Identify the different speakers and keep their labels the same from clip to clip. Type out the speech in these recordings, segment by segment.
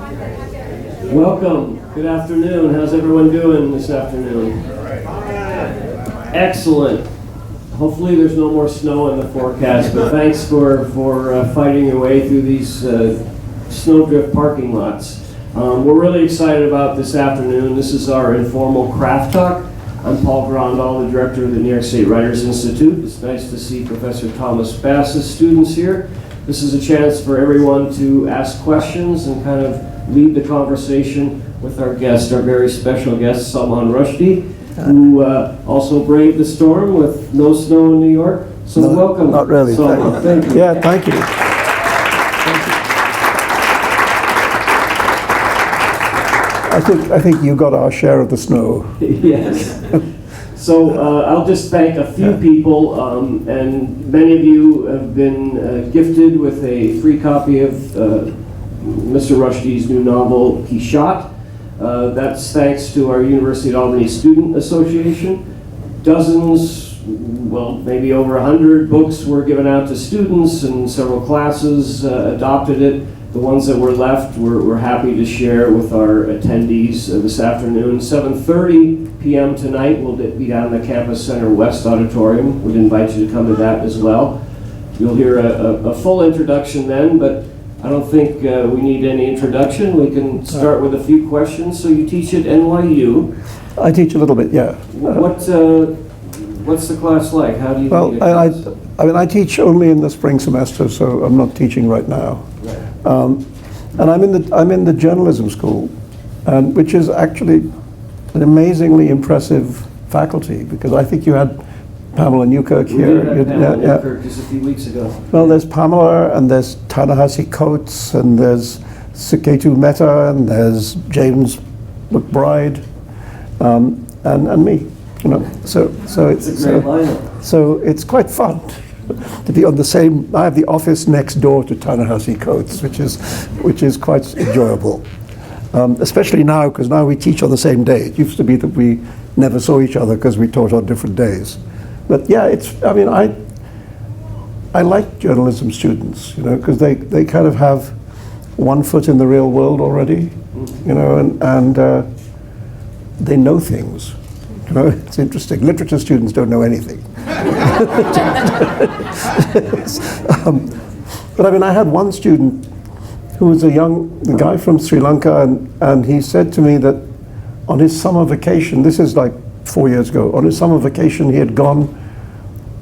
Speaker 1: Welcome. Good afternoon. How's everyone doing this afternoon? Excellent. Hopefully there's no more snow in the forecast, but thanks for fighting your way through these snowdrift parking lots. We're really excited about this afternoon. This is our informal craft talk. I'm Paul Grandal, the director of the NYS Writers Institute. It's nice to see Professor Thomas Bass's students here. This is a chance for everyone to ask questions and kind of lead the conversation with our guest, our very special guest, Salman Rushdie, who also braved the storm with no snow in New York. So
Speaker 2: no,
Speaker 1: welcome.
Speaker 2: Not really.
Speaker 1: Salman. Thank you.
Speaker 2: Yeah, thank you. I think you got our share of the snow.
Speaker 1: Yes. So I'll just thank a few people, and many of you have been gifted with a free copy of Mr. Rushdie's new novel, Quichotte. That's thanks to our University of Albany Student Association. Dozens, well, maybe over 100 books were given out to students, and several classes adopted it. The ones that were left, we're happy to share with our attendees this afternoon. 7:30 p.m. tonight, we'll be down in the Campus Center West Auditorium. We'd invite you to come to that as well. You'll hear a full introduction then, but I don't think we need any introduction. We can start with a few questions. So you teach at NYU.
Speaker 2: I teach a little bit, yeah.
Speaker 1: What's the class like? How do you?
Speaker 2: Well, I teach only in the spring semester, so I'm not teaching right now.
Speaker 1: Right.
Speaker 2: And I'm in the journalism school, which is actually an amazingly impressive faculty, because I think you had Pamela Newkirk here.
Speaker 1: We did have Pamela Newkirk just a few weeks ago.
Speaker 2: Well, there's Pamela, and there's Ta-Nehisi Coates, and there's Saketu Mehta, and there's James McBride, and me. You know, so it's quite fun to be on the same. I have the office next door to Ta-Nehisi Coates, which is quite enjoyable, especially now, because now we teach on the same day. It used to be that we never saw each other because we taught on different days. But yeah, I like journalism students, you know, because they kind of have one foot in the real world already, you know, and they know things. You know, it's interesting. Literature students don't know anything. But I mean, I had one student who was a guy from Sri Lanka, and he said to me that on his summer vacation, this is like 4 years ago, on his summer vacation he had gone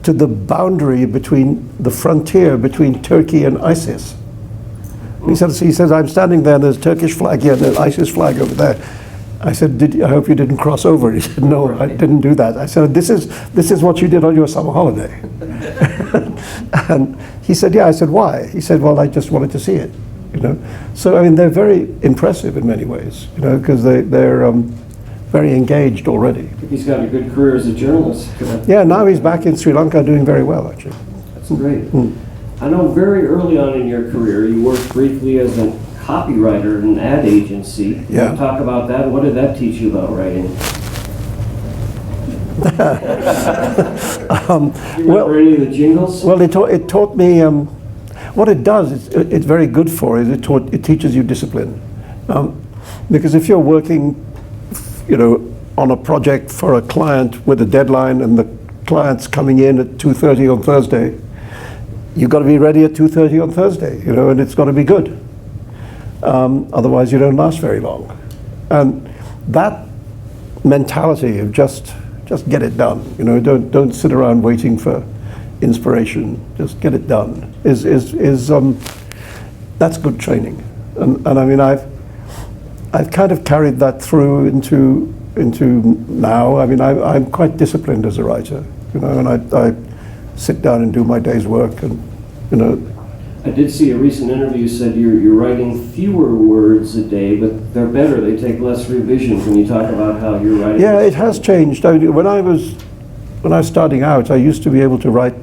Speaker 2: to the boundary between the frontier between Turkey and ISIS. He says, I'm standing there and there's a Turkish flag here and there's an ISIS flag over there. I said, I hope you didn't cross over. He said, no, I didn't do that. I said, this is what you did on your summer holiday. And he said, yeah. I said, why? He said, well, I just wanted to see it, you know. So, I mean, they're very impressive in many ways, you know, because they're very engaged already.
Speaker 1: I think he's got a good career as a journalist.
Speaker 2: Yeah, now he's back in Sri Lanka doing very well, actually.
Speaker 1: That's great. I know very early on in your career, you worked briefly as a copywriter at an ad agency. Can you talk about that? What did that teach you about writing? You remember any of the jingles?
Speaker 2: Well, it taught me, what it does, it's very good for, is it teaches you discipline. Because if you're working, you know, on a project for a client with a deadline and the client's coming in at 2:30 on Thursday, you've got to be ready at 2:30 on Thursday, you know, and it's got to be good. Otherwise you don't last very long. And that mentality of just get it done, you know, don't sit around waiting for inspiration, just get it done, is that's good training. And I mean, I've kind of carried that through into now. I mean, I'm quite disciplined as a writer, you know, and I sit down and do my day's work, and, you know.
Speaker 1: I did see a recent interview. You said you're writing fewer words a day, but they're better. They take less revision. Can you talk about how you're writing?
Speaker 2: Yeah, it has changed. I mean, when I was starting out, I used to be able to write,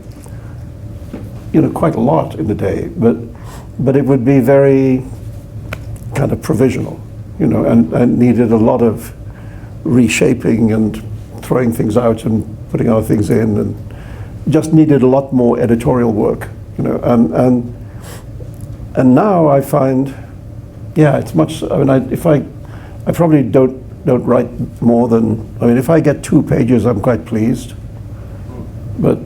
Speaker 2: you know, quite a lot in a day, but it would be very kind of provisional, you know, and needed a lot of reshaping and throwing things out and putting other things in, and just needed a lot more editorial work, you know, and now I find yeah, it's much. I mean, I probably don't write more than. I mean, if I get 2 pages, I'm quite pleased, but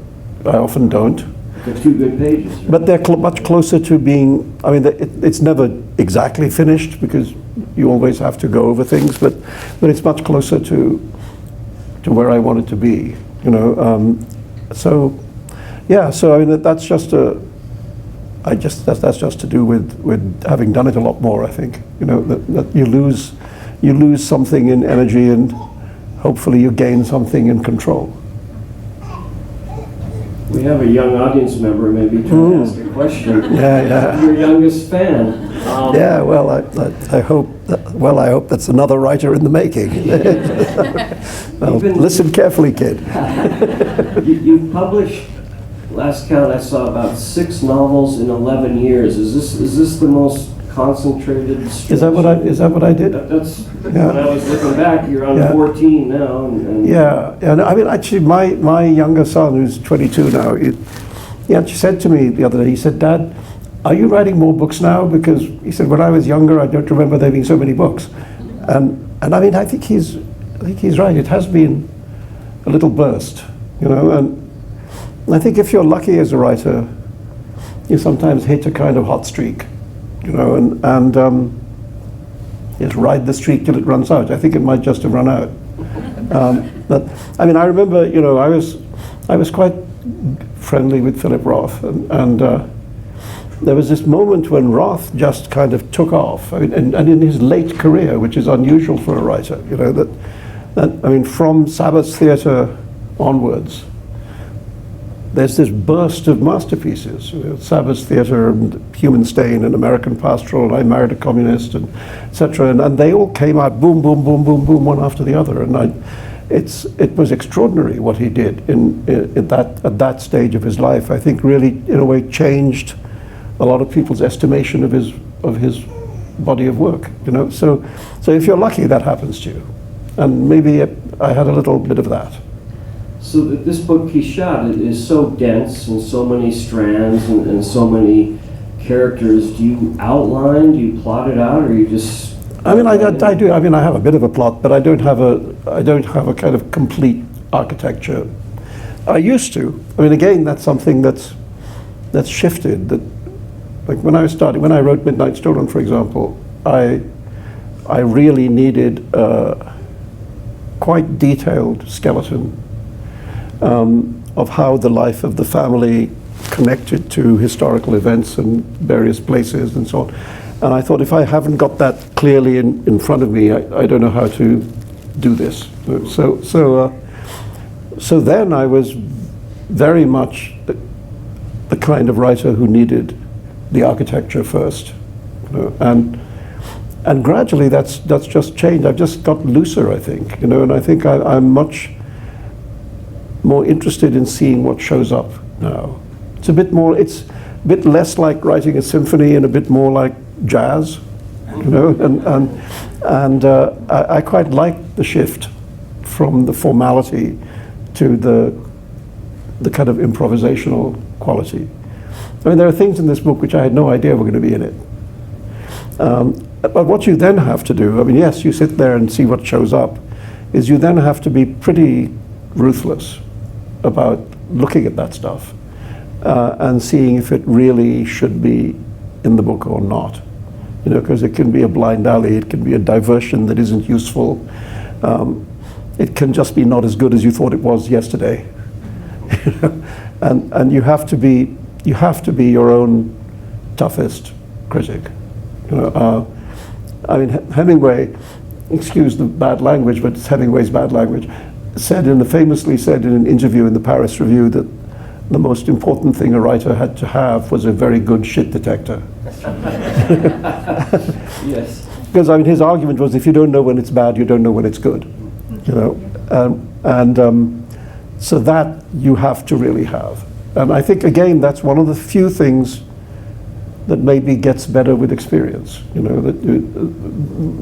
Speaker 2: I often don't.
Speaker 1: They're 2 good pages. Right?
Speaker 2: But they're much closer to being. I mean, it's never exactly finished because you always have to go over things, but it's much closer to where I want it to be. You know, so yeah. So I mean, that's just that's just to do with having done it a lot more. I think, you know, that you lose something in energy, and hopefully you gain something in control.
Speaker 1: We have a young audience member maybe trying to ask a question.
Speaker 2: Yeah.
Speaker 1: Your youngest fan.
Speaker 2: Yeah, well, I hope that's another writer in the making. Well, listen carefully, kid.
Speaker 1: You've published, last count I saw, about 6 novels in 11 years. Is this the most concentrated stretch?
Speaker 2: Is that what I did?
Speaker 1: That's
Speaker 2: Yeah.
Speaker 1: when I was looking back. You're on
Speaker 2: Yeah.
Speaker 1: 14 now. And
Speaker 2: Yeah, and I mean, actually, my younger son, who's 22 now, he actually said to me the other day, he said, "Dad, are you writing more books now?" Because he said, when I was younger, I don't remember there being so many books. And I mean, I think he's right. It has been a little burst, you know. And I think if you're lucky as a writer, you sometimes hit a kind of hot streak, you know, and just ride the streak till it runs out. I think it might just have run out. But I mean, I remember, you know, I was quite friendly with Philip Roth, and there was this moment when Roth just kind of took off. I mean, and in his late career, which is unusual for a writer, you know, that I mean, from Sabbath's Theatre onwards, there's this burst of masterpieces. You know, Sabbath's Theatre and Human Stain and American Pastoral and I Married a Communist, and etc. And they all came out boom, boom, boom, boom, boom, one after the other. And it was extraordinary what he did at that stage of his life. I think really, in a way, changed a lot of people's estimation of his body of work. You know, so if you're lucky, that happens to you. And maybe I had a little bit of that.
Speaker 1: So this book, Quichotte, is so dense and so many strands and so many characters. Do you outline? Do you plot it out, or you just?
Speaker 2: I mean, I do. I mean, I have a bit of a plot, but I don't have a kind of complete architecture. I used to. I mean, again, that's something that's shifted. That, like when I wrote Midnight Children, for example, I really needed a quite detailed skeleton of how the life of the family connected to historical events and various places and so on. And I thought, if I haven't got that clearly in front of me, I don't know how to do this. So then I was very much the kind of writer who needed the architecture first, you know, and gradually that's just changed. I've just got looser, I think, you know, and I think I'm much more interested in seeing what shows up now. It's a bit less like writing a symphony and a bit more like jazz, you know, and I quite like the shift from the formality to the kind of improvisational quality. I mean, there are things in this book which I had no idea were going to be in it. But what you then have to do, I mean, yes, you sit there and see what shows up, is you then have to be pretty ruthless about looking at that stuff and seeing if it really should be in the book or not. You know, because it can be a blind alley, it can be a diversion that isn't useful. It can just be not as good as you thought it was yesterday. You know? And you have to be your own toughest critic. You know, I mean, Hemingway, excuse the bad language, but it's Hemingway's bad language, famously said in an interview in the Paris Review that the most important thing a writer had to have was a very good shit detector.
Speaker 1: Yes.
Speaker 2: Because I mean, his argument was, if you don't know when it's bad, you don't know when it's good. You know, so that you have to really have. And I think, again, that's one of the few things that maybe gets better with experience. You know, that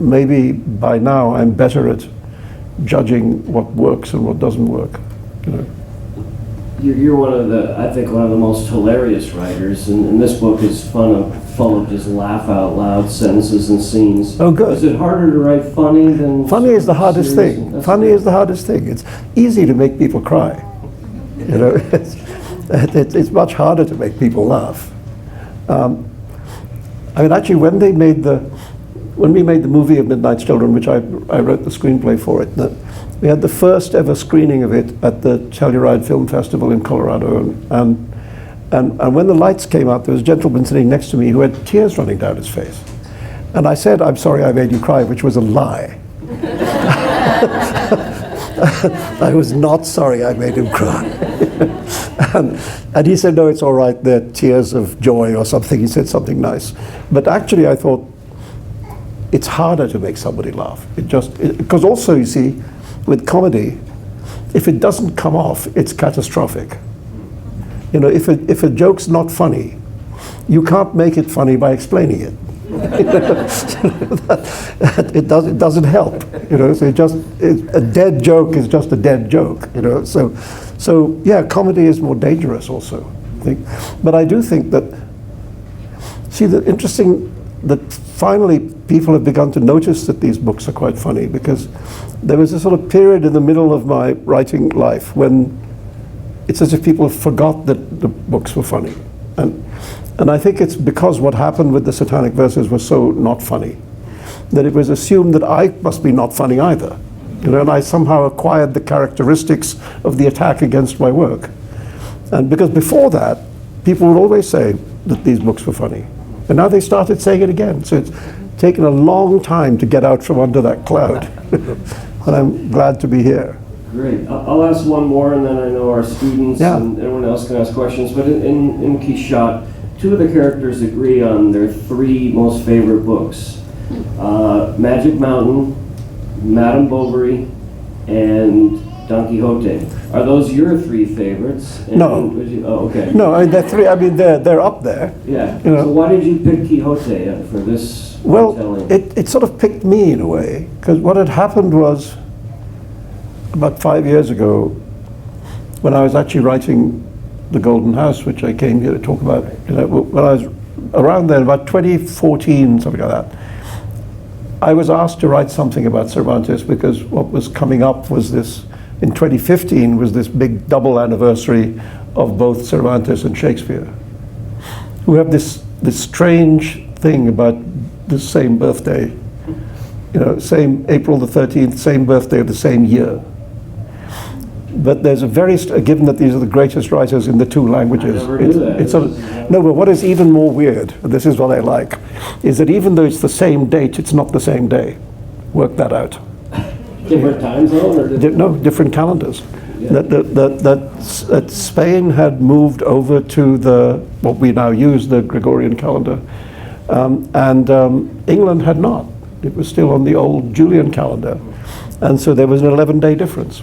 Speaker 2: maybe by now I'm better at judging what works and what doesn't work. You know.
Speaker 1: You're one of the most hilarious writers, and this book is full of just laugh out loud sentences and scenes.
Speaker 2: Oh, good.
Speaker 1: Is it harder to write funny than...
Speaker 2: Funny is the hardest
Speaker 1: serious?
Speaker 2: thing.
Speaker 1: That's
Speaker 2: Funny
Speaker 1: good.
Speaker 2: is the hardest thing. It's easy to make people cry. You know, it's much harder to make people laugh. I mean, actually, when we made the movie of Midnight's Children, which I wrote the screenplay for it, we had the first ever screening of it at the Telluride Film Festival in Colorado, and when the lights came out, there was a gentleman sitting next to me who had tears running down his face. And I said, "I'm sorry I made you cry," which was a lie. I was not sorry I made him cry. and he said, "No, it's all right, they're tears of joy," or something. He said something nice. But actually, I thought, it's harder to make somebody laugh. Because also, you see, with comedy, if it doesn't come off, it's catastrophic. You know, if a joke's not funny, you can't make it funny by explaining it. It doesn't help. You know, so a dead joke is just a dead joke. You know, so yeah, comedy is more dangerous also, I think. But I do think that, see, the interesting that finally people have begun to notice that these books are quite funny, because there was a sort of period in the middle of my writing life when it's as if people forgot that the books were funny. And I think it's because what happened with the Satanic Verses was so not funny, that it was assumed that I must be not funny either. You know, and I somehow acquired the characteristics of the attack against my work. And because before that, people would always say that these books were funny. And now they started saying it again. So it's taken a long time to get out from under that cloud. And I'm glad to be here.
Speaker 1: Great. I'll ask one more, and then I know our students and everyone else can ask questions. But in Quichotte, two of the characters agree on their three most favorite books. Magic Mountain, Madame Bovary, and Don Quixote. Are those your three favorites? And
Speaker 2: No.
Speaker 1: Oh, okay.
Speaker 2: No, I mean, they're three. I mean, they're up there.
Speaker 1: Yeah.
Speaker 2: You know.
Speaker 1: So why did you pick Quixote for this
Speaker 2: Well, it sort of picked me in a way, because what had happened was, about 5 years ago, when I was actually writing The Golden House, which I came here to talk about, you know, when I was around then, about 2014, something like that, I was asked to write something about Cervantes, because what was coming up was this, in 2015, was this big double anniversary of both Cervantes and Shakespeare, who have this strange thing about the same birthday, you know, same April the 13th, same birthday of the same year. But there's a given that these are the greatest writers in the two languages.
Speaker 1: I never knew that.
Speaker 2: It's sort of, no, but what is even more weird, and this is what I like, is that even though it's the same date, it's not the same day. Work that out.
Speaker 1: Different time zone? Or
Speaker 2: No, different calendars.
Speaker 1: Yeah.
Speaker 2: That Spain had moved over to what we now use, the Gregorian calendar, and England had not. It was still on the old Julian calendar. And so there was an 11-day difference.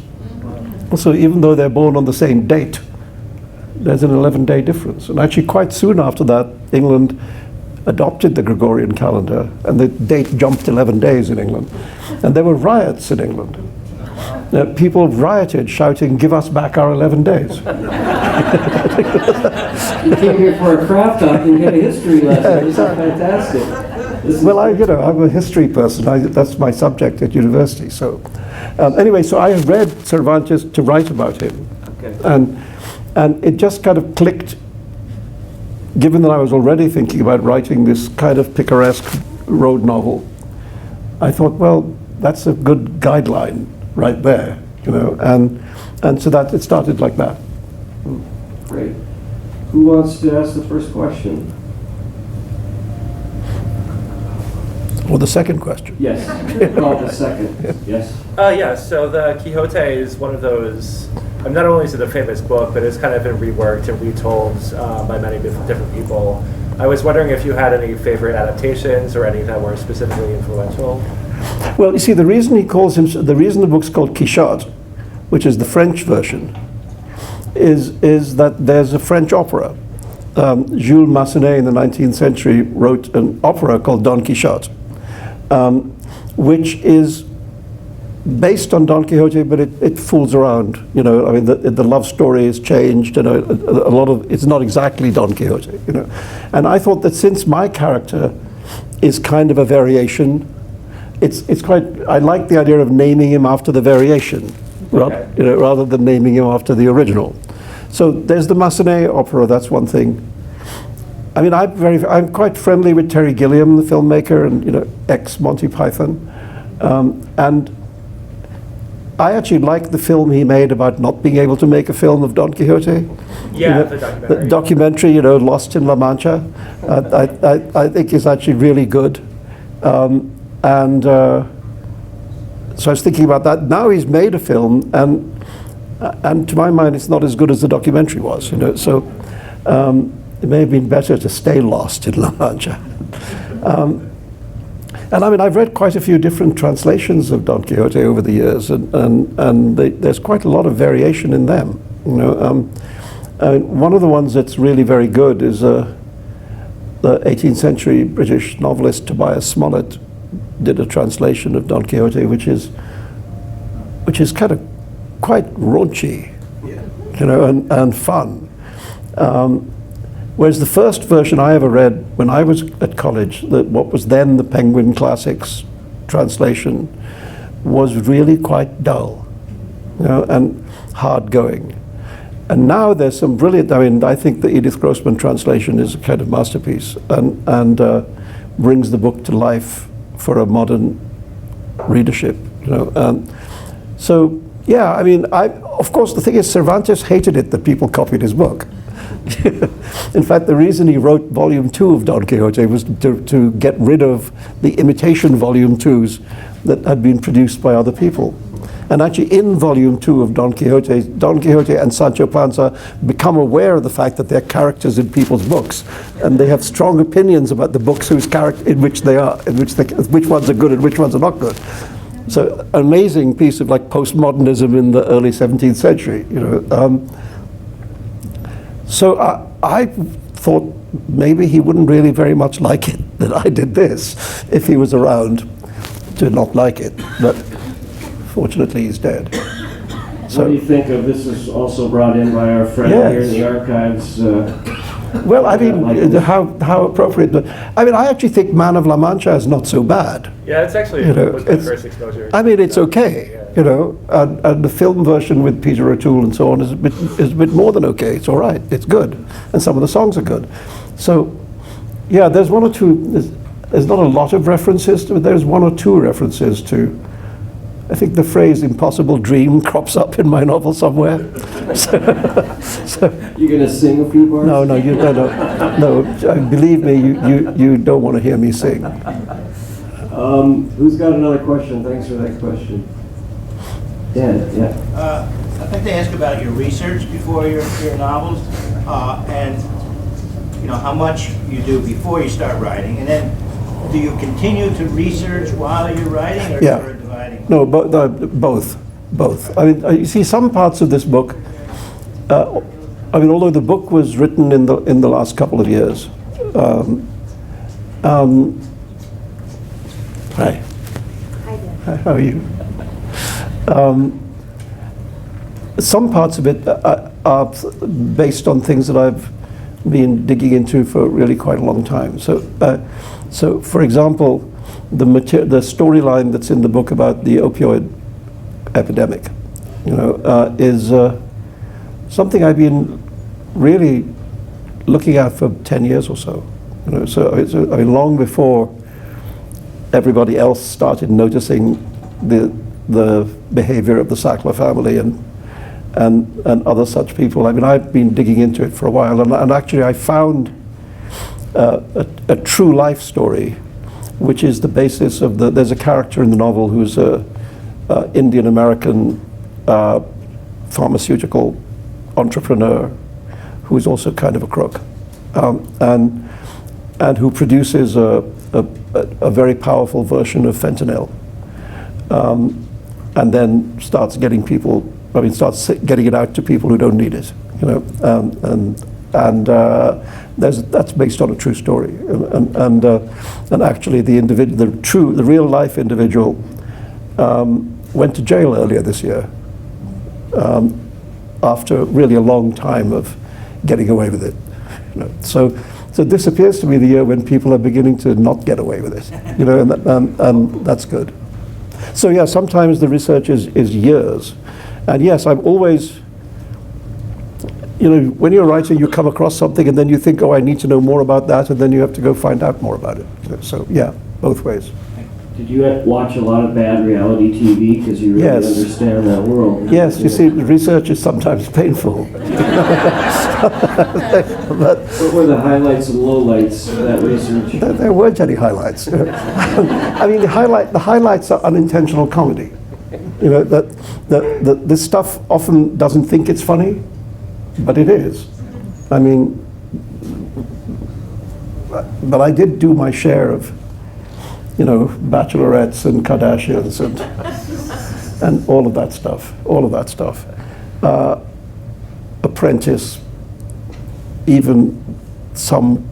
Speaker 2: So even though they're born on the same date, there's an 11-day difference. And actually quite soon after that, England adopted the Gregorian calendar, and the date jumped 11 days in England. And there were riots in England. People rioted, shouting, "Give us back our 11 days."
Speaker 1: You came here for a craft talk and get a history lesson. This is fantastic.
Speaker 2: Well, I'm a history person. That's my subject at university. So, anyway, so I read Cervantes to write about him,
Speaker 1: Okay.
Speaker 2: and it just kind of clicked. Given that I was already thinking about writing this kind of picaresque road novel, I thought, well, that's a good guideline right there, you know, and so that it started like that.
Speaker 1: Great. Who wants to ask the first question?
Speaker 2: Or the second question.
Speaker 1: Yes. Call the second. Yes.
Speaker 3: Yeah, so the Quixote is one of those, not only is it a famous book, but it's kind of been reworked and retold by many different people. I was wondering if you had any favorite adaptations or any that were specifically influential.
Speaker 2: Well, you see, the reason the book's called Quichotte, which is the French version, is that there's a French opera. Jules Massenet in the 19th century wrote an opera called Don Quixote, which is based on Don Quixote, but it fools around. You know, I mean, the love story is changed. You know, a lot of it's not exactly Don Quixote. You know, and I thought that since my character is kind of a variation, it's quite. I like the idea of naming him after the variation, rather than naming him after the original. So there's the Massenet opera. That's one thing. I mean, I'm quite friendly with Terry Gilliam, the filmmaker, and ex Monty Python, and I actually like the film he made about not being able to make a film of Don Quixote.
Speaker 3: Yeah, the documentary.
Speaker 2: The documentary, Lost in La Mancha. I think is actually really good, and so I was thinking about that. Now he's made a film, and to my mind, it's not as good as the documentary was. So. It may have been better to stay lost in La Mancha. And I mean, I've read quite a few different translations of Don Quixote over the years, and there's quite a lot of variation in them. One of the ones that's really very good is the 18th century British novelist Tobias Smollett did a translation of Don Quixote, which is kind of quite raunchy, and fun. Whereas the first version I ever read when I was at college, what was then the Penguin Classics translation, was really quite dull, and hard going. And now there's some brilliant. I mean, I think the Edith Grossman translation is a kind of masterpiece, and brings the book to life for a modern readership. So yeah, I mean, of course the thing is, Cervantes hated it that people copied his book. In fact, the reason he wrote Volume 2 of Don Quixote was to get rid of the imitation Volume 2s that had been produced by other people. And actually in Volume 2 of Don Quixote and Sancho Panza become aware of the fact that they're characters in people's books, and they have strong opinions about the books in which they are, which ones are good and which ones are not good. So amazing piece of postmodernism in the early 17th century, So I thought maybe he wouldn't really very much like it that I did this if he was around to not like it. But fortunately, he's dead.
Speaker 1: So what do you think of this? Is also brought in by our friend here in the archives.
Speaker 2: Well, I mean, how appropriate. But I mean, I actually think Man of La Mancha is not so bad.
Speaker 3: Yeah, it's actually was my first exposure.
Speaker 2: I mean, it's okay. And the film version with Peter O'Toole and so on is a bit more than okay. It's all right. It's good, and some of the songs are good. So, yeah, there's one or two. There's not a lot of references to, but there's one or two references to. I think the phrase "impossible dream" crops up in my novel somewhere. So
Speaker 1: you're going to sing a few bars?
Speaker 2: No. Believe me, you don't want to hear me sing.
Speaker 1: Who's got another question? Thanks for that question. Dan, yeah.
Speaker 4: I'd like to ask about your research before your novels, and how much you do before you start writing, and then do you continue to research while you're writing, or sort of dividing?
Speaker 2: No, both. I mean, you see, some parts of this book. I mean, although the book was written in the last couple of years. Hi.
Speaker 5: Hi there.
Speaker 2: How are you? Some parts of it are based on things that I've been digging into for really quite a long time. So for example, the storyline that's in the book about the opioid epidemic, is something I've been really looking at for 10 years or so. I mean, long before everybody else started noticing the behavior of the Sackler family and other such people. I mean, I've been digging into it for a while, and actually I found a true life story, which is the basis of there's a character in the novel who's a Indian American pharmaceutical entrepreneur who's also kind of a crook, and who produces a very powerful version of fentanyl, and then starts getting getting it out to people who don't need it, that's based on a true story, and actually the real life individual went to jail earlier this year after really a long time of getting away with it. You know, so this appears to be the year when people are beginning to not get away with it. You know, and that's good. So yeah, sometimes the research is years, and yes, I'm always. You know, when you're writing, you come across something, and then you think, oh, I need to know more about that, and then you have to go find out more about it. So yeah, both ways.
Speaker 1: Did you watch a lot of bad reality TV because you really
Speaker 2: Yes.
Speaker 1: understand that world?
Speaker 2: Yes, you see, research is sometimes painful. But
Speaker 1: What were the highlights and lowlights of that research?
Speaker 2: there weren't any highlights. I mean, the highlights are unintentional comedy. You know, that this stuff often doesn't think it's funny, but it is. I mean, but I did do my share of, you know, bachelorettes and Kardashians and all of that stuff. Apprentice, even some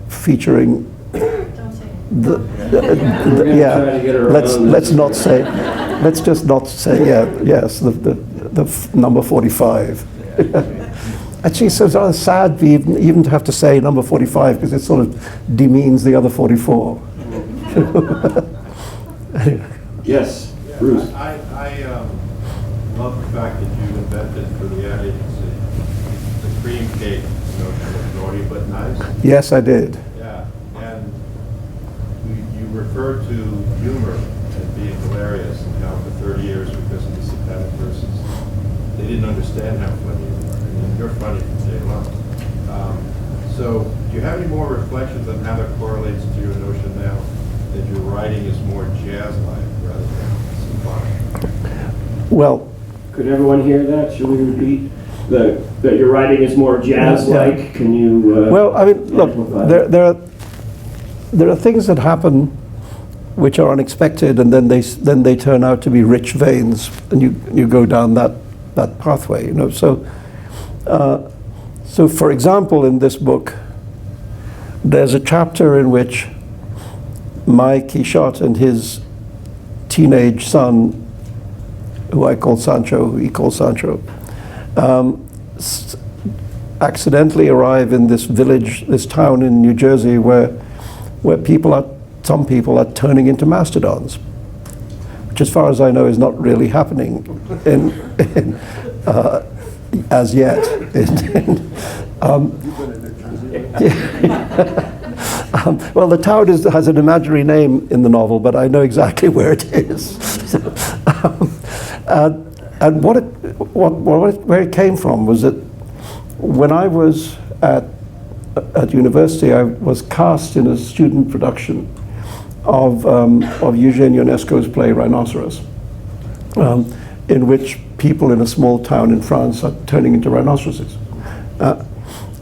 Speaker 2: featuring the yeah.
Speaker 1: Try to get around
Speaker 2: Let's not say. Let's just not say. Yeah. Yes. The number 45. Actually, so it's rather sad even to have to say number 45 because it sort of demeans the other 44.
Speaker 1: Yes, Bruce.
Speaker 5: I love the fact that you invented for the ad agency the cream cake notion of naughty but nice.
Speaker 2: Yes, I did.
Speaker 5: Yeah, and you refer to humor as being hilarious and how for 30 years because of the Satanic Verses, they didn't understand how funny you were. I mean, you're funny from day one. So do you have any more reflections on how that correlates to your notion now that your writing is more jazz-like rather than symphonic?
Speaker 2: Well,
Speaker 1: Could everyone hear that? Should we repeat? That your writing is more jazz-like?
Speaker 2: Yeah.
Speaker 1: Can you?
Speaker 2: well, I mean, look,
Speaker 1: amplify
Speaker 2: there are things that happen which are unexpected, and then they turn out to be rich veins, and you go down that pathway. You know, so for example, in this book, there's a chapter in which my Quichotte and his teenage son, who I call Sancho, who he calls Sancho, accidentally arrive in this village, this town in New Jersey, where some people are turning into mastodons, which, as far as I know, is not really happening as yet. Well, the town has an imaginary name in the novel, but I know exactly where it is. And where it came from was that when I was at university, I was cast in a student production of Eugène Ionesco's play Rhinoceros, in which people in a small town in France are turning into rhinoceroses.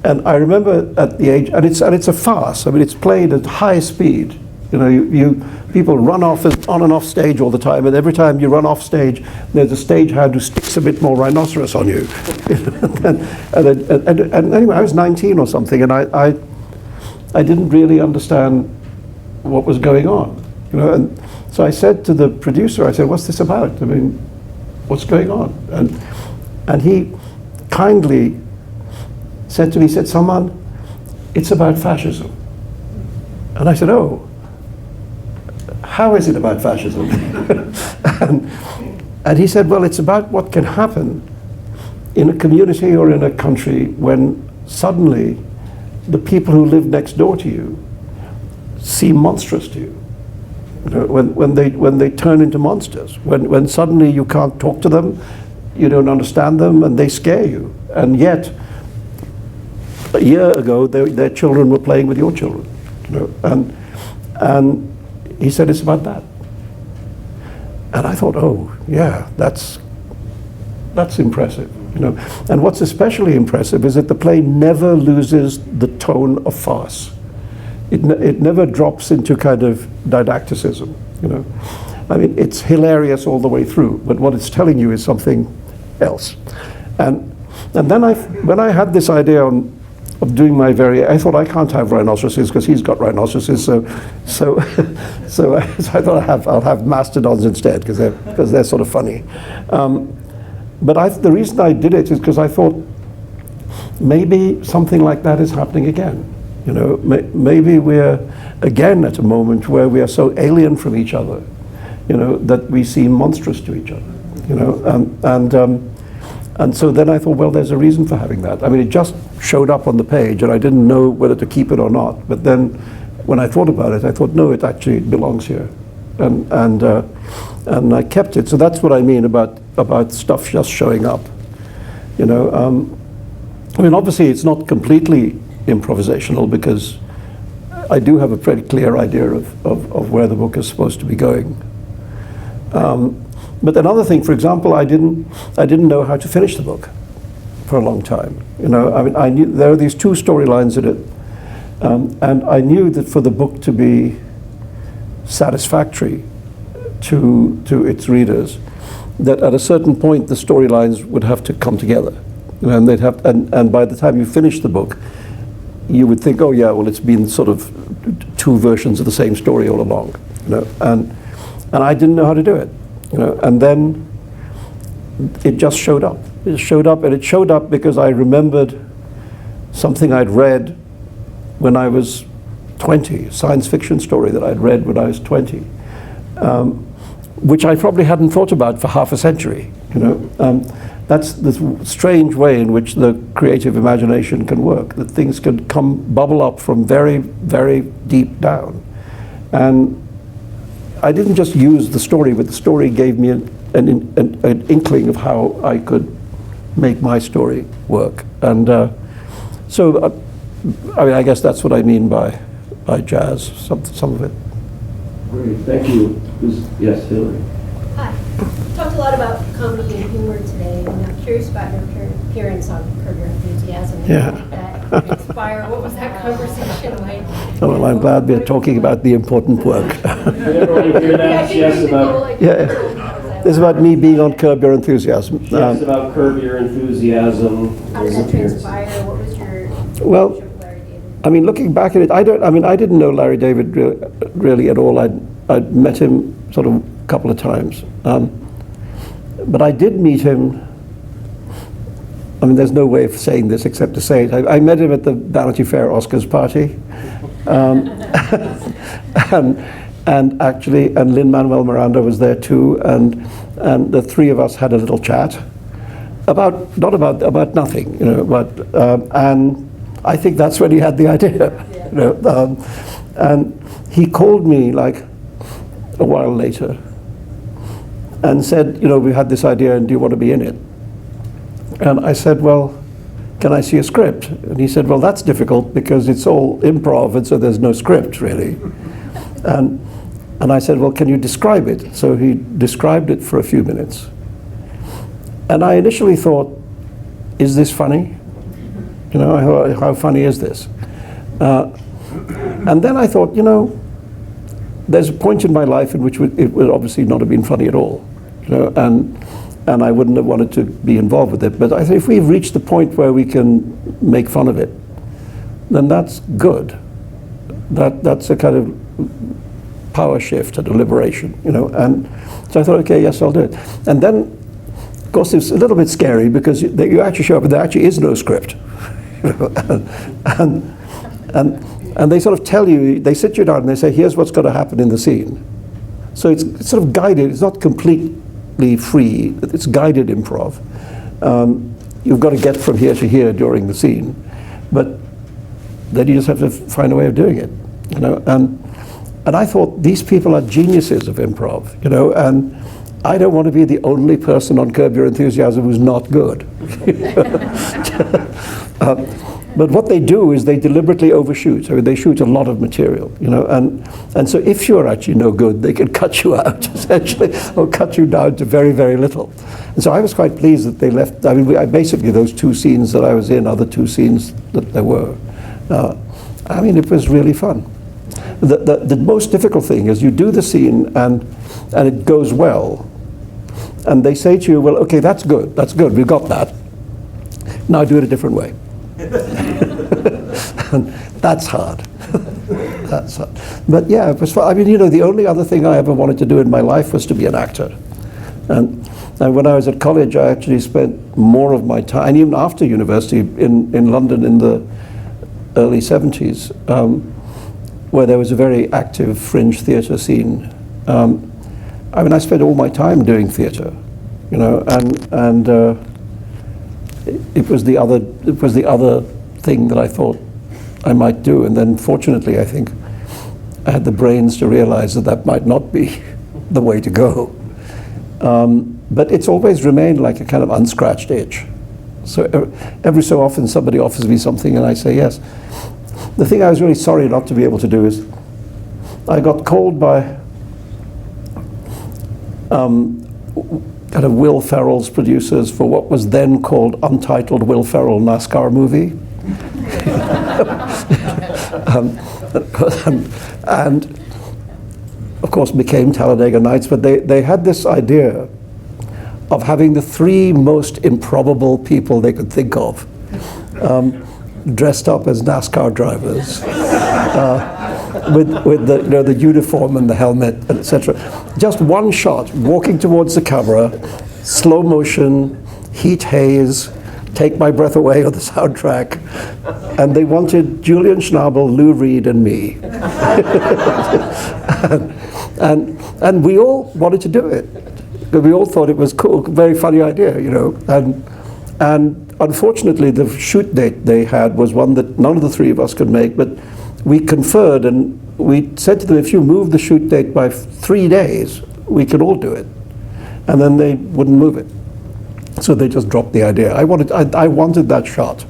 Speaker 2: And I remember at the age, and it's a farce. I mean, it's played at high speed. You know, people run off on and off stage all the time, and every time you run off stage, there's a stagehand who sticks a bit more rhinoceros on you. and anyway, I was 19 or something, and I didn't really understand what was going on. You know, and so I said to the producer, I said, "What's this about? I mean, what's going on?" And he kindly said to me, he said, "Salman, it's about fascism." And I said, "Oh, how is it about fascism?" and he said, "Well, it's about what can happen in a community or in a country when suddenly the people who live next door to you seem monstrous to you. You know, when they turn into monsters, when suddenly you can't talk to them, you don't understand them, and they scare you. And yet, a year ago, their children were playing with your children. You know, and he said it's about that. And I thought, oh yeah, that's impressive. You know, and what's especially impressive is that the play never loses the tone of farce. It never drops into kind of didacticism. You know, I mean, it's hilarious all the way through, but what it's telling you is something else. And then when I had this idea on doing my I thought I can't have rhinoceroses because he's got rhinoceroses, so I thought I'll have mastodons instead because they're sort of funny. But the reason I did it is because I thought maybe something like that is happening again. You know, maybe we're again at a moment where we are so alien from each other, you know, that we seem monstrous to each other. You know, and so then I thought, well, there's a reason for having that. I mean, it just showed up on the page, and I didn't know whether to keep it or not. But then, when I thought about it, I thought, no, it actually belongs here, and I kept it. So that's what I mean about stuff just showing up. You know, I mean, obviously, it's not completely improvisational because I do have a pretty clear idea of where the book is supposed to be going. But another thing, for example, I didn't know how to finish the book for a long time. You know, I mean, I knew there are these two storylines in it, and I knew that for the book to be satisfactory to its readers, that at a certain point the storylines would have to come together, you know, and they'd have, and by the time you finish the book, you would think, oh yeah, well, it's been sort of two versions of the same story all along, you know, and I didn't know how to do it. You know, and then it just showed up. It showed up, and it showed up because I remembered something I'd read when I was 20, a science fiction story that I'd read when I was 20, which I probably hadn't thought about for half a century. You know, that's this strange way in which the creative imagination can work. That things can bubble up from very, very deep down, and I didn't just use the story, but the story gave me an inkling of how I could make my story work. And so, I mean, I guess that's what I mean by jazz, some of it.
Speaker 1: Great, thank you. Yes, Hillary.
Speaker 6: Hi. Talked a lot about comedy and humor today, and I'm curious about your appearance on Curb Your Enthusiasm.
Speaker 2: Yeah.
Speaker 6: That inspire. What was that conversation like?
Speaker 2: Oh, well, I'm glad we're talking about the important work.
Speaker 1: Did everyone hear that? Yes, about
Speaker 2: It's about me being on Curb Your Enthusiasm.
Speaker 1: yes, about Curb Your Enthusiasm.
Speaker 6: How did that transpire? What was your
Speaker 2: Well,
Speaker 6: relationship with Larry David?
Speaker 2: I mean, looking back at it, I didn't know Larry David really at all. I'd met him sort of a couple of times. But I did meet him, I mean, there's no way of saying this except to say it. I met him at the Vanity Fair Oscars party. And actually, and Lin-Manuel Miranda was there too, and the three of us had a little chat not about nothing, you know, but, and I think that's when he had the idea,
Speaker 6: Yeah.
Speaker 2: you know, and he called me like a while later and said, you know, we had this idea and do you want to be in it? And I said, well, can I see a script? And he said, well, that's difficult because it's all improv and so there's no script really. And I said, well, can you describe it? So he described it for a few minutes. And I initially thought, is this funny? You know, how funny is this? And then I thought, you know, there's a point in my life in which it would obviously not have been funny at all. You know, and I wouldn't have wanted to be involved with it. But I think if we've reached the point where we can make fun of it, then that's good. That's a kind of power shift and a liberation, you know. And so I thought, okay, yes, I'll do it. And then, of course, it's a little bit scary because you actually show up and there actually is no script. And they sort of tell you, they sit you down and they say, here's what's going to happen in the scene. So it's sort of guided, it's not completely free, it's guided improv. You've got to get from here to here during the scene, but then you just have to find a way of doing it, you know. And I thought, these people are geniuses of improv, you know, and I don't want to be the only person on Curb Your Enthusiasm who's not good. But what they do is they deliberately overshoot. I mean, they shoot a lot of material, you know, and so if you're actually no good, they can cut you out, essentially, or cut you down to very, very little. And so I was quite pleased that they left. I mean, basically those two scenes that I was in are the two scenes that there were. I mean, it was really fun. The most difficult thing is you do the scene and it goes well, and they say to you, well, okay, that's good, we've got that. Now do it a different way. And that's hard. That's hard. But yeah, it was fun. I mean, you know, the only other thing I ever wanted to do in my life was to be an actor. And when I was at college, I actually spent more of my time, and even after university in London in the early 70s, where there was a very active fringe theatre scene. I mean, I spent all my time doing theatre, you know, and it was the other thing that I thought I might do. And then fortunately, I think I had the brains to realize that that might not be the way to go. But it's always remained like a kind of unscratched itch. So every so often somebody offers me something and I say yes. The thing I was really sorry not to be able to do is I got called by kind of Will Ferrell's producers for what was then called Untitled Will Ferrell NASCAR movie. And of course became Talladega Nights, but they had this idea of having the three most improbable people they could think of dressed up as NASCAR drivers with the, you know, the uniform and the helmet, etc. Just one shot, walking towards the camera, slow motion, heat haze, Take My Breath Away on the soundtrack, and they wanted Julian Schnabel, Lou Reed, and me. and we all wanted to do it. We all thought it was cool, very funny idea, you know. And unfortunately, the shoot date they had was one that none of the three of us could make, but we conferred and we said to them, if you move the shoot date by 3 days, we could all do it. And then they wouldn't move it. So they just dropped the idea. I wanted that shot.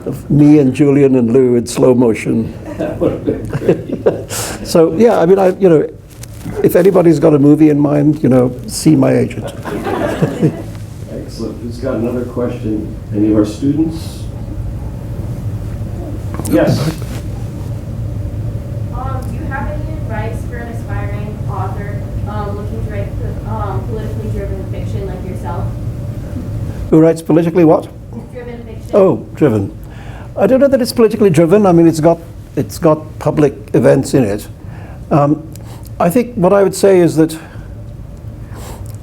Speaker 2: Of me and Julian and Lou in slow motion.
Speaker 1: That would have been great.
Speaker 2: So yeah, I mean, you know, if anybody's got a movie in mind, you know, see my agent.
Speaker 1: Excellent. Who's got another question? Any of our students? Yes.
Speaker 7: Do you have any advice for an aspiring author looking to write politically driven fiction like yourself?
Speaker 2: Who writes politically what?
Speaker 7: Driven fiction.
Speaker 2: Oh, driven. I don't know that it's politically driven. I mean, it's got public events in it. I think what I would say is that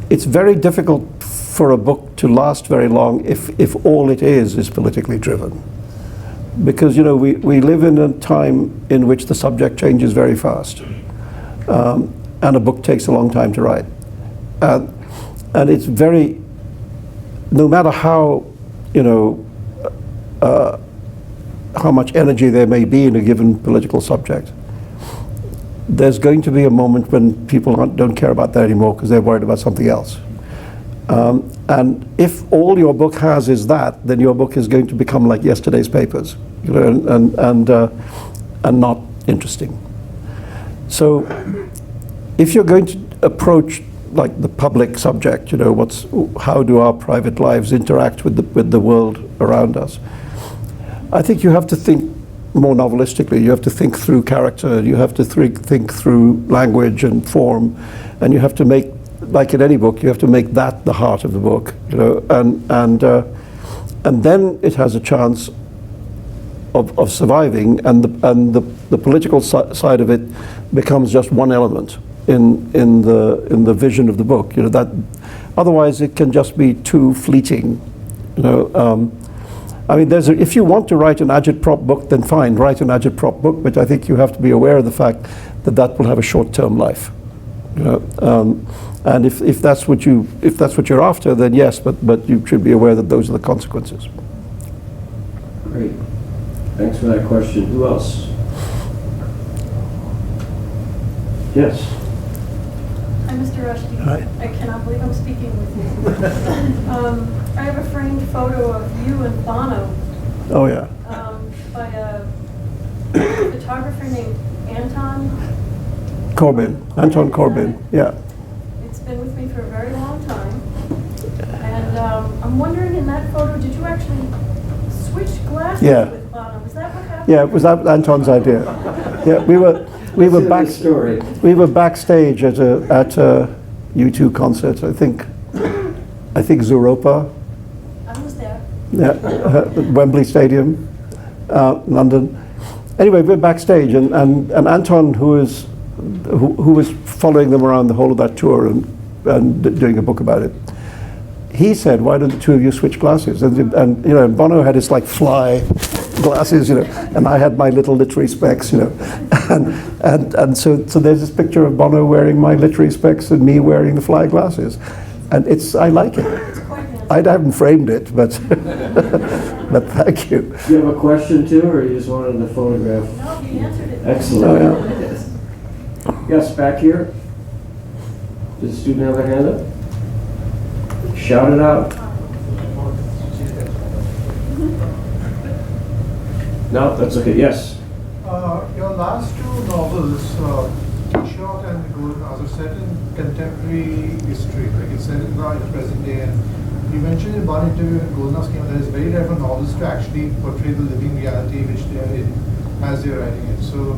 Speaker 2: it's very difficult for a book to last very long if all it is politically driven. Because, you know, we live in a time in which the subject changes very fast. And a book takes a long time to write. And it's very, no matter how, you know, how much energy there may be in a given political subject, there's going to be a moment when people don't care about that anymore because they're worried about something else. And if all your book has is that, then your book is going to become like yesterday's papers, you know, and not interesting. So if you're going to approach like the public subject, you know, how do our private lives interact with the world around us? I think you have to think more novelistically. You have to think through character. You have to think through language and form, and you have to make, like in any book, you have to make that the heart of the book, you know, and then it has a chance of surviving, and the political side of it becomes just one element in the vision of the book, you know. That otherwise it can just be too fleeting, you know. I mean, if you want to write an agitprop book, then fine, write an agitprop book, but I think you have to be aware of the fact that that will have a short-term life, you know. And if that's what you're after, then yes, but you should be aware that those are the consequences.
Speaker 1: Great. Thanks for that question. Who else? Yes.
Speaker 8: Hi, Mr. Rushdie.
Speaker 2: Hi.
Speaker 8: I cannot believe I'm speaking with you. I have a framed photo of you and Bono
Speaker 2: Oh yeah.
Speaker 8: by a photographer named Anton
Speaker 2: Corbin, yeah.
Speaker 8: It's been with me for a very long time. And I'm wondering, in that photo, did you actually switch glasses
Speaker 2: Yeah.
Speaker 8: with Bono? Is that what happened?
Speaker 2: Yeah, it was Anton's idea. Yeah, we were
Speaker 1: Story.
Speaker 2: we were backstage at a U2 concert. I think Zooropa,
Speaker 8: I was there.
Speaker 2: yeah, at Wembley Stadium, London. Anyway, we're backstage, and Anton, who was following them around the whole of that tour and doing a book about it, he said, "Why don't the two of you switch glasses?" And you know, Bono had his like fly glasses, you know, and I had my little literary specs, you know, and so there's this picture of Bono wearing my literary specs and me wearing the fly glasses, and I like it. I haven't framed it, but but thank you.
Speaker 1: Do you have a question too, or you just wanted the photograph?
Speaker 8: No, you answered it.
Speaker 1: Excellent.
Speaker 2: Oh, yeah.
Speaker 1: Yes, back here. Does the student have a hand up? Shout it out. No, that's okay. Yes.
Speaker 9: Your last two novels, Quichotte and Golden Hours, are set in contemporary history, like it's set in the present day. And you mentioned in one interview in Golden Hours came out that it's very rare for novels to actually portray the living reality which they are in as they're writing it. So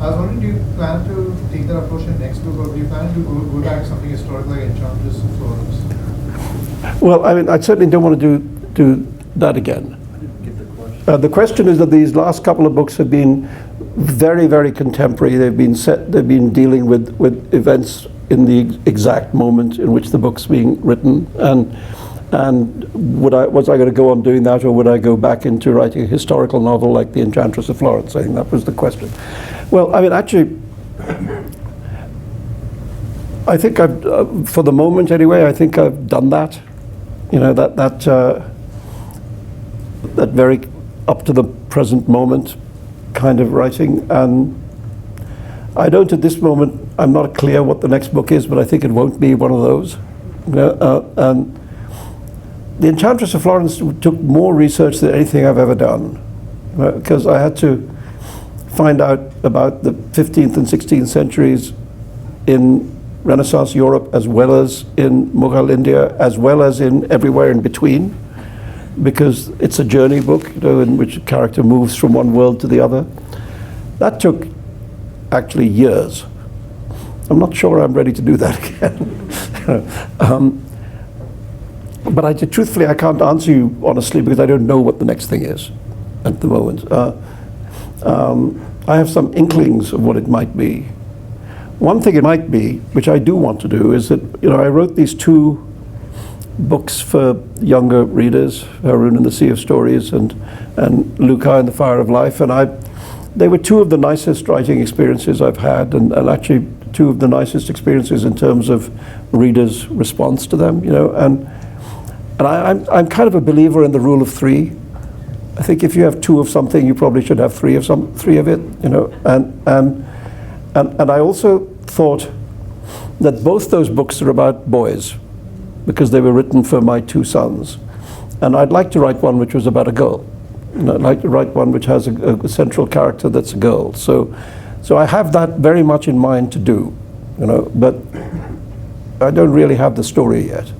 Speaker 9: I was wondering, do you plan to take that approach in next book, or do you plan to go back to something historical like Enchantress and Florence?
Speaker 2: Well, I mean, I certainly don't want to do that again. The question is that these last couple of books have been very, very contemporary. They've been dealing with events in the exact moment in which the book's being written. And was I going to go on doing that, or would I go back into writing a historical novel like The Enchantress of Florence? I think that was the question. Well, I mean, actually, I think I've, for the moment anyway, I think I've done that. You know, that very up to the present moment kind of writing. And I don't at this moment, I'm not clear what the next book is, but I think it won't be one of those. You know, and The Enchantress of Florence took more research than anything I've ever done, because I had to find out about the 15th and 16th centuries in Renaissance Europe, as well as in Mughal India, as well as in everywhere in between, because it's a journey book, you know, in which a character moves from one world to the other. That took actually years. I'm not sure I'm ready to do that again. But truthfully, I can't answer you honestly, because I don't know what the next thing is at the moment. I have some inklings of what it might be. One thing it might be, which I do want to do, is that, you know, I wrote these two books for younger readers, Haroun and the Sea of Stories and Luca and the Fire of Life, and they were two of the nicest writing experiences I've had, and actually two of the nicest experiences in terms of readers' response to them, you know, and I'm kind of a believer in the rule of three. I think if you have two of something, you probably should have three of it, you know, and I also thought that both those books are about boys, because they were written for my two sons, and I'd like to write one which was about a girl. You know, I'd like to write one which has a central character that's a girl. So I have that very much in mind to do, you know, but I don't really have the story yet.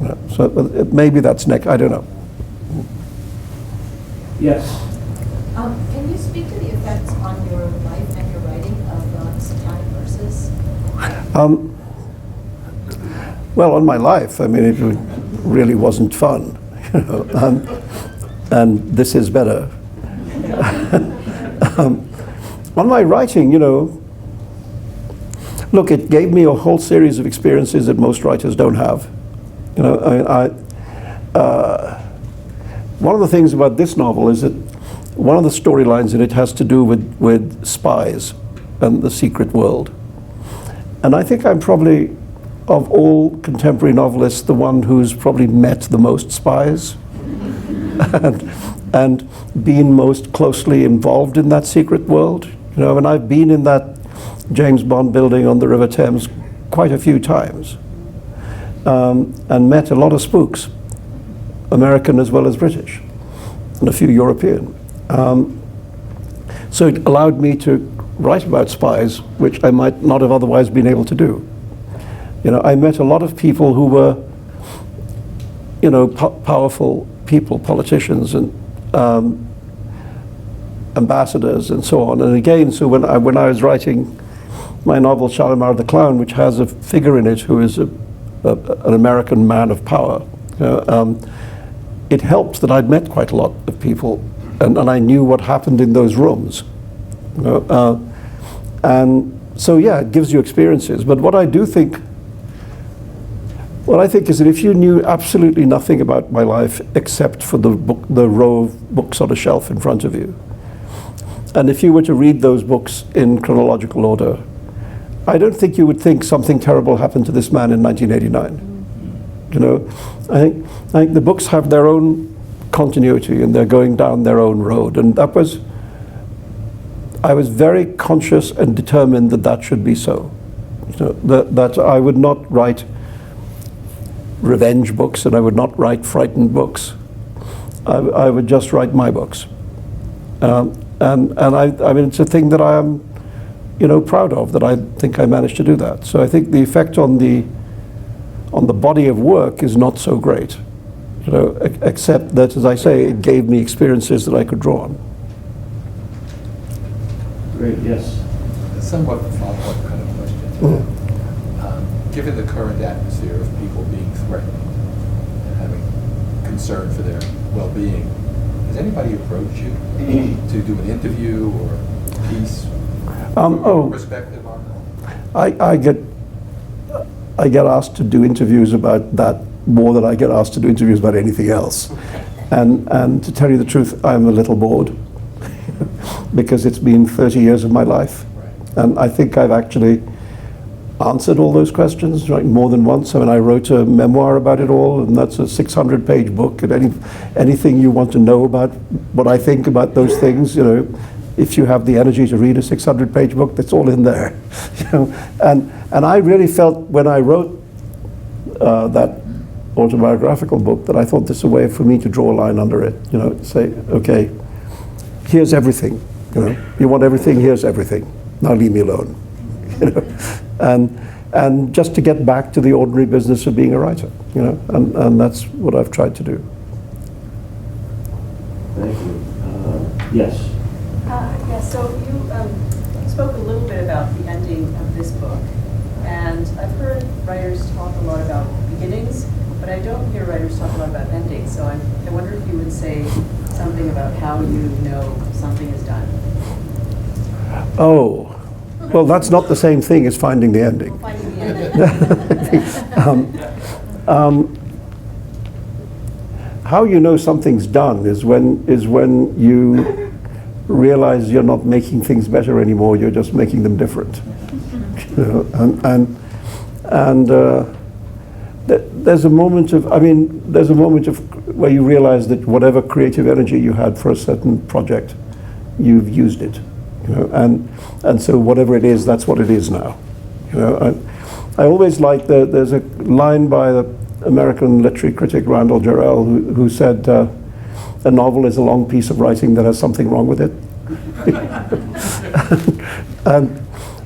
Speaker 2: You know, so maybe that's next. I don't know.
Speaker 1: Yes.
Speaker 10: Can you speak to the effects on your life and your writing of Satanic Verses?
Speaker 2: Well, on my life, I mean, it really wasn't fun, you know, and this is better. On my writing, you know, look, it gave me a whole series of experiences that most writers don't have. You know, I mean, one of the things about this novel is that one of the storylines in it has to do with spies and the secret world. And I think I'm probably, of all contemporary novelists, the one who's probably met the most spies and been most closely involved in that secret world. You know, and I've been in that James Bond building on the River Thames quite a few times, and met a lot of spooks, American as well as British, and a few European. So it allowed me to write about spies, which I might not have otherwise been able to do. You know, I met a lot of people who were, you know, powerful people, politicians and ambassadors and so on. And again, so when I was writing my novel Shalimar the Clown, which has a figure in it who is an American man of power, you know, it helped that I'd met quite a lot of people and I knew what happened in those rooms. You know, and so yeah, it gives you experiences. But what I think is that if you knew absolutely nothing about my life except for the row of books on a shelf in front of you, and if you were to read those books in chronological order, I don't think you would think something terrible happened to this man in 1989. You know, I think the books have their own continuity and they're going down their own road, and I was very conscious and determined that should be so. You know, that I would not write revenge books and I would not write frightened books. I would just write my books. And I mean, it's a thing that I am, you know, proud of, that I think I managed to do that. So I think the effect on the body of work is not so great, you know, except that, as I say, it gave me experiences that I could draw on.
Speaker 1: Great, yes.
Speaker 11: A somewhat follow-up kind of question. Given the current atmosphere of people being threatened and having concern for their well-being, has anybody approached you to do an interview or a piece from your perspective on that?
Speaker 2: I get asked to do interviews about that more than I get asked to do interviews about anything else. And to tell you the truth, I'm a little bored because it's been 30 years of my life. Right. And I think I've actually answered all those questions, right, more than once. I mean, I wrote a memoir about it all, and that's a 600-page book. And anything you want to know about what I think about those things, you know, if you have the energy to read a 600-page book, that's all in there. You know? And I really felt when I wrote that autobiographical book that I thought this is a way for me to draw a line under it. You know, say, okay, here's everything. You know, you want everything, here's everything. Now leave me alone. You know, and just to get back to the ordinary business of being a writer. You know, and that's what I've tried to do.
Speaker 1: Thank you. Yes.
Speaker 12: Yeah, so you spoke a little bit about the ending of this book, and I've heard writers talk a lot about beginnings, but I don't hear writers talk a lot about endings, so I wonder if you would say something about how you know something is done.
Speaker 2: Oh, well, that's not the same thing as finding the ending.
Speaker 12: Finding the ending.
Speaker 2: How you know something's done is when you realize you're not making things better anymore, you're just making them different. You know, and there's a moment of, where you realize that whatever creative energy you had for a certain project, you've used it. You know, and so whatever it is, that's what it is now. You know, I always like there's a line by the American literary critic Randall Jarrell who said, a novel is a long piece of writing that has something wrong with it.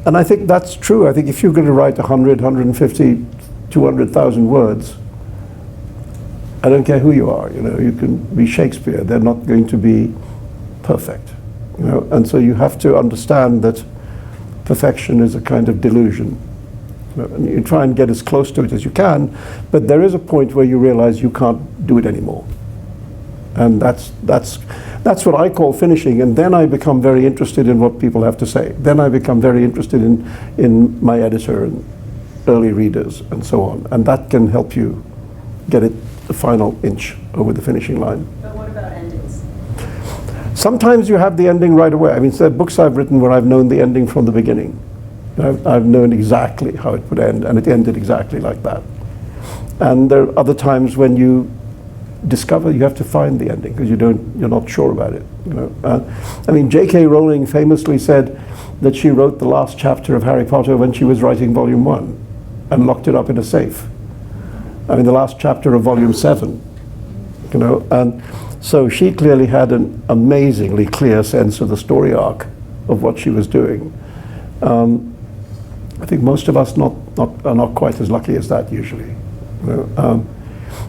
Speaker 2: and I think that's true. I think if you're going to write 100, 150, 200,000 words, I don't care who you are, you know, you can be Shakespeare, they're not going to be perfect. You know, and so you have to understand that perfection is a kind of delusion. You know, and you try and get as close to it as you can, but there is a point where you realize you can't do it anymore. And that's what I call finishing, and then I become very interested in what people have to say. Then I become very interested in my editor and early readers and so on. And that can help you get it the final inch over the finishing line.
Speaker 12: But what about endings?
Speaker 2: Sometimes you have the ending right away. I mean, there are books I've written where I've known the ending from the beginning. I've known exactly how it would end, and it ended exactly like that. And there are other times when you discover you have to find the ending because you're not sure about it. You know, I mean, J.K. Rowling famously said that she wrote the last chapter of Harry Potter when she was writing Volume 1 and locked it up in a safe. I mean, the last chapter of Volume 7. You know, and so she clearly had an amazingly clear sense of the story arc of what she was doing. I think most of us are not quite as lucky as that usually. You know,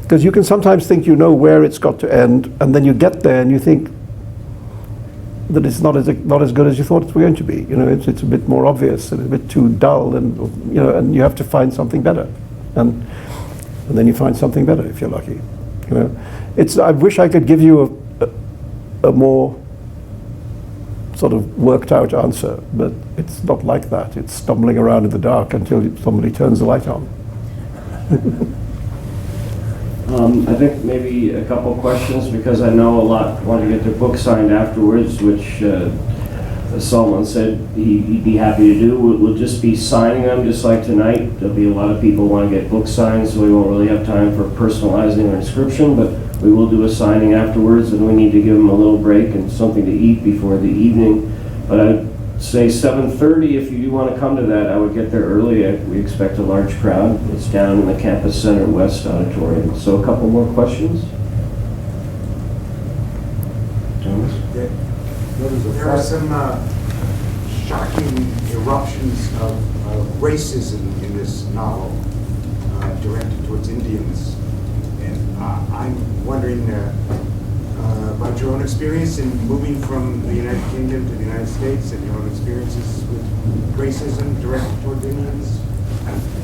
Speaker 2: because you can sometimes think you know where it's got to end, and then you get there and you think that it's not as good as you thought it was going to be. You know, it's a bit more obvious and a bit too dull, and you know, and you have to find something better, and then you find something better if you're lucky. You know, I wish I could give you a more sort of worked out answer, but it's not like that. It's stumbling around in the dark until somebody turns the light on.
Speaker 1: I think maybe a couple questions, because I know a lot want to get their book signed afterwards, which Salman said he'd be happy to do. We'll just be signing them just like tonight. There'll be a lot of people want to get books signed, so we won't really have time for personalizing or inscription, but we will do a signing afterwards, and we need to give them a little break and something to eat before the evening. But I'd say 7:30, if you do want to come to that, I would get there early. We expect a large crowd. It's down in the Campus Center West Auditorium. So a couple more questions? Thomas?
Speaker 13: There are some shocking eruptions of racism in this novel directed towards Indians. And I'm wondering about your own experience in moving from the United Kingdom to the United States, and your own experiences with racism directed towards Indians.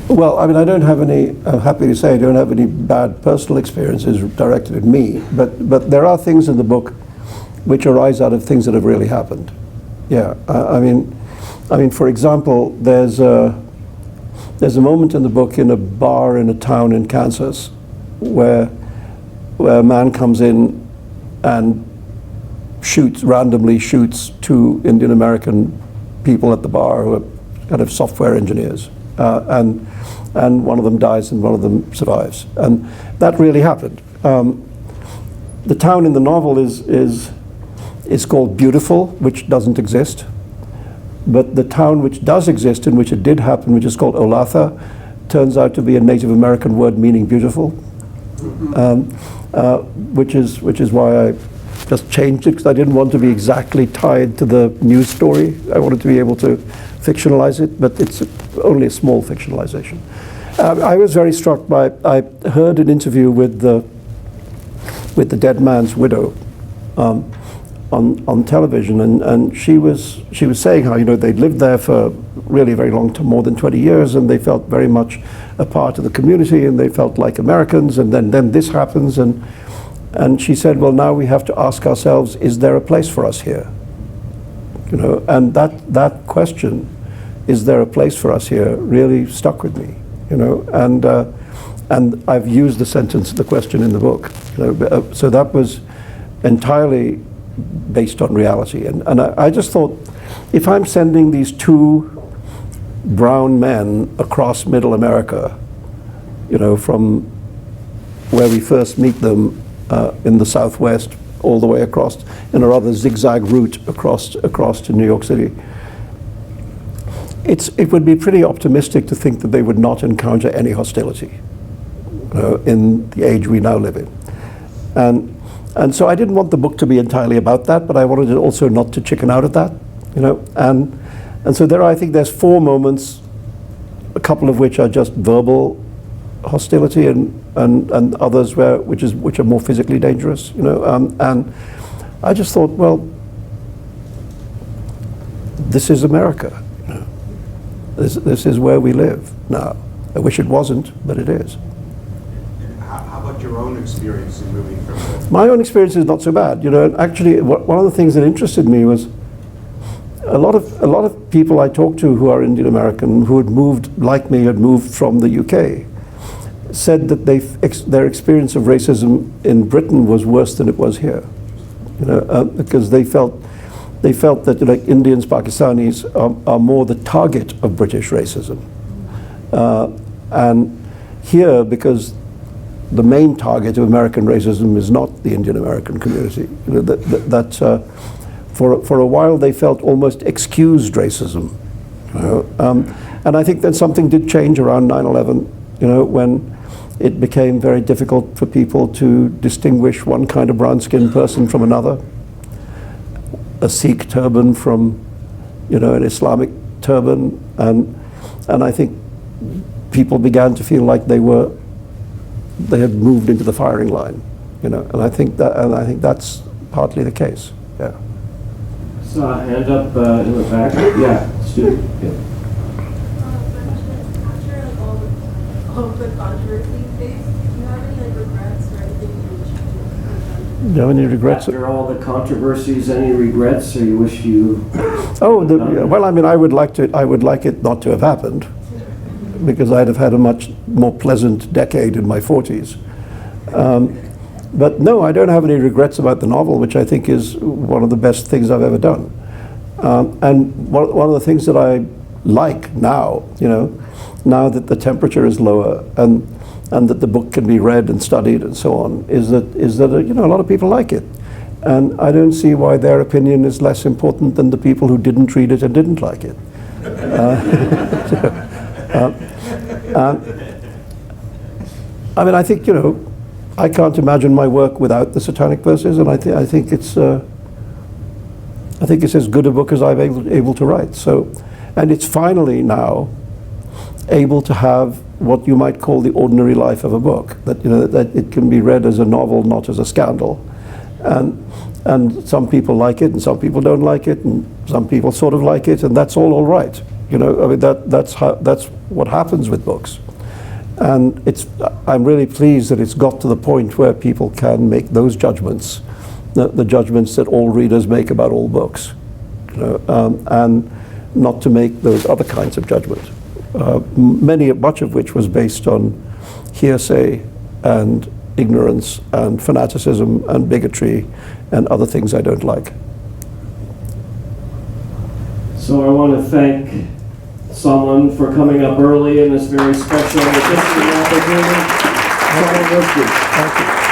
Speaker 2: Well, I mean, I don't have any, I'm happy to say I don't have any bad personal experiences directed at me, but there are things in the book which arise out of things that have really happened. Yeah, I mean, for example, there's a moment in the book in a bar in a town in Kansas where a man comes in and randomly shoots two Indian American people at the bar who are kind of software engineers, and one of them dies and one of them survives, and that really happened. The town in the novel is called Beautiful, which doesn't exist. But the town which does exist, in which it did happen, which is called Olathe, turns out to be a Native American word meaning beautiful, which is why I just changed it, because I didn't want to be exactly tied to the news story. I wanted to be able to fictionalize it, but it's only a small fictionalization. I was very struck by, I heard an interview with the dead man's widow, on television, and she was saying how, you know, they'd lived there for really a very long time, more than 20 years, and they felt very much a part of the community, and they felt like Americans, and then this happens, and she said, well, now we have to ask ourselves, is there a place for us here? You know, and that question, is there a place for us here, really stuck with me, you know, and I've used the question in the book, you know, so that was entirely based on reality. And I just thought, if I'm sending these two brown men across middle America, you know, from where we first meet them in the Southwest, all the way across in a rather zigzag route across to New York City, it would be pretty optimistic to think that they would not encounter any hostility, you know, in the age we now live in. And so I didn't want the book to be entirely about that, but I wanted it also not to chicken out at that, you know. And so I think there's 4 moments, a couple of which are just verbal hostility, and others which are more physically dangerous, you know. And I just thought, well, this is America, you know. This is where we live now. I wish it wasn't, but it is.
Speaker 13: How about your own experience in moving from the...
Speaker 2: My own experience is not so bad, you know. And actually, one of the things that interested me was a lot of people I talked to who are Indian American, who had moved, like me, had moved from the UK, said that their experience of racism in Britain was worse than it was here, you know, because they felt that, like, Indians, Pakistanis are more the target of British racism, and here, because the main target of American racism is not the Indian American community, you know, for a while they felt almost excused racism, you know? And I think that something did change around 9/11, you know, when it became very difficult for people to distinguish one kind of brown-skinned person from another, a Sikh turban from, you know, an Islamic turban, and I think people began to feel like they had moved into the firing line, you know, and I think that's partly the case. Yeah.
Speaker 1: So hand up in the back. Yeah, student. Yeah.
Speaker 8: After all the controversy faced, do you have any regrets or anything you wish you
Speaker 2: Do you have any regrets?
Speaker 1: After all the controversies, any regrets, or you wish you?
Speaker 2: Oh, well, I mean, I would like it not to have happened, because I'd have had a much more pleasant decade in my 40s. But no, I don't have any regrets about the novel, which I think is one of the best things I've ever done. And one of the things that I like now, now that the temperature is lower and that the book can be read and studied and so on, is that a lot of people like it. And I don't see why their opinion is less important than the people who didn't read it and didn't like it. I mean, I think, I can't imagine my work without the Satanic Verses, and I think it's as good a book as I've able to write. So, and it's finally now able to have what you might call the ordinary life of a book, that that it can be read as a novel, not as a scandal. And some people like it, and some people don't like it, and some people sort of like it, and that's all right. I mean, that's what happens with books. And I'm really pleased that it's got to the point where people can make those judgments, the judgments that all readers make about all books, and not to make those other kinds of judgments. Much of which was based on hearsay and ignorance and fanaticism and bigotry and other things I don't like.
Speaker 1: So I want to thank Salman for coming up early in this very special opportunity. Salman Rushdie.
Speaker 2: Thank you.